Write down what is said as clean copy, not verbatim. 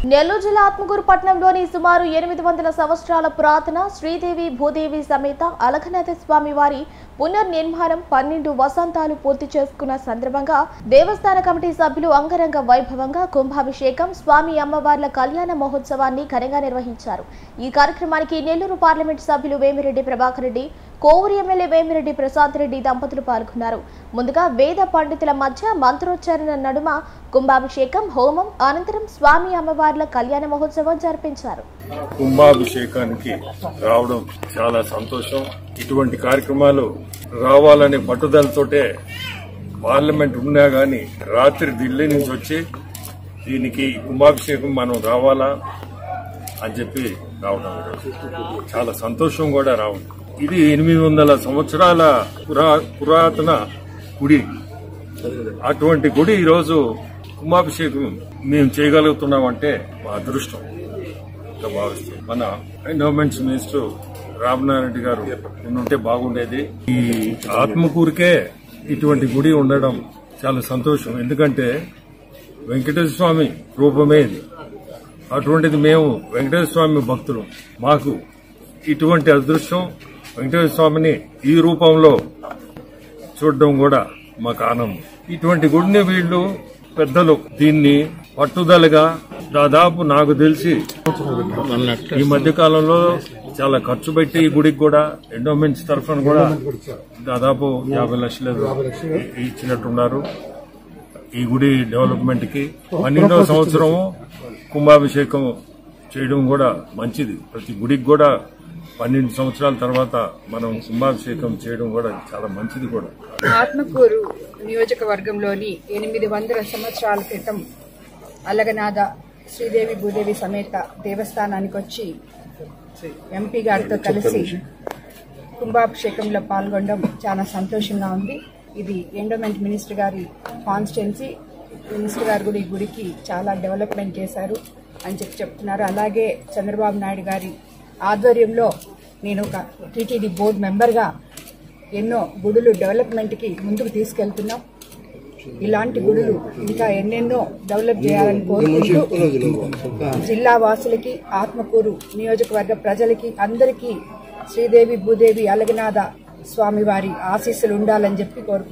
నెల్లూరు జిల్లా ఆత్మకూరు పట్టణంలోని సుమారు 800 సంవత్సరాల పురాతన శ్రీదేవి భూదేవి సమేత అలఘనాథ స్వామి వారి పునర్నిర్మాణం 12 వసంతాలు పూర్తి చేసుకున్న సందర్భంగా దేవస్థాన కమిటీ సభ్యులు అంగరంగ వైభవంగా కుంభాభిషేకం స్వామి అమ్మవార్ల కళ్యాణ మహోత్సవాన్ని ఘనంగా నిర్వహించారు। ఈ కార్యక్రమానికి నెల్లూరు పార్లమెంట్ సభ్యులు వేమిరెడ్డి ప్రభాకర్ రెడ్డి, కోవూరు ఎమ్మెల్యే వేమిరెడ్డి ప్రసాద్ రెడ్డి దంపతులు పాల్గొన్నారు। ముందుగా వేద పండితుల మధ్య మంత్రోచ్చారణ నడుమ కుంభాభిషేకం, హోమం అనంతరం స్వామి అమ్మవార్ల కళ్యాణ మహోత్సవం జరిపించారు। కుంభాభిషేకానికి రావడం చాలా సంతోషం। ఇటువంటి కార్యక్రమాలు రావాలనే పట్టుదలతోటే పార్లమెంట్ ఉన్నా గానీ రాత్రి ఢిల్లీ నుంచి వచ్చి దీనికి కుంభాభిషేకం మనం రావాలా అని చెప్పి రావడం చాలా సంతోషం కూడా రావడం। ఇది 800 సంవత్సరాల పురాతన గుడి। అటువంటి గుడి ఈరోజు కుంభాభిషేకం మేము చేయగలుగుతున్నామంటే మా అదృష్టం భావిస్తాం। మన ఎండోమెంట్స్ మినిస్టర్ రామనారాయణ రెడ్డి గారు ఉంటే బాగుండేది। ఈ ఆత్మకూరుకే ఇటువంటి గుడి ఉండడం చాలా సంతోషం। ఎందుకంటే వెంకటేశ్వర స్వామి రూపమే ఇది। అటువంటిది మేము వెంకటేశ్వర స్వామి భక్తులు, మాకు ఇటువంటి అదృష్టం వెంకటేశ్వర స్వామిని ఈ రూపంలో చూడడం కూడా మాకు ఆనందం। ఇటువంటి గుడిని వీళ్ళు పెద్దలు దీన్ని పట్టుదలగా దాదాపు నాకు తెలిసి ఈ మధ్య కాలంలో చాలా ఖర్చు పెట్టి ఈ గుడికి కూడా ఎండోమెంట్స్ తరఫున కూడా దాదాపు 50 లక్షలు ఇచ్చినట్టున్నారు। ఈ గుడి డెవలప్మెంట్ కి 12వ సంవత్సరం కుంభాభిషేకం చేయడం కూడా మంచిది। ప్రతి గుడికి కూడా 12 సంవత్సరాల తర్వాత మనం కుంభాభిషేకం చేయడం కూడా చాలా మంచిది కూడా। ఆత్మకూరు నియోజకవర్గంలోని 800 సంవత్సరాల క్రితం అలఘనాథ శ్రీదేవి భూదేవి సమేత దేవస్థానానికి వచ్చి ఎంపీ గారితో కలిసి కుంభాభిషేకంలో పాల్గొనడం చాలా సంతోషంగా ఉంది। ఇది ఎండోమెంట్ మినిస్టర్ గారి కాన్స్టిట్యున్సీ, మినిస్టర్ గారు కూడా ఈ గుడికి చాలా డెవలప్మెంట్ చేశారు అని చెప్తున్నారు। అలాగే చంద్రబాబు నాయుడు గారి ఆధ్వర్యంలో నేను ఒక టీటీడీ బోర్డు మెంబర్గా ఎన్నో గుడులు డెవలప్మెంట్కి ముందుకు తీసుకెళ్తున్నాం। ఇలాంటి గుడులు ఇంకా ఎన్నెన్నో డెవలప్ చేయాలని కోరుకుంటూ జిల్లా వాసులకి, ఆత్మకూరు నియోజకవర్గ ప్రజలకి అందరికీ శ్రీదేవి భూదేవి అలఘనాథ స్వామి వారి ఆశీస్సులు ఉండాలని చెప్పి కోరుకుంటున్నాను।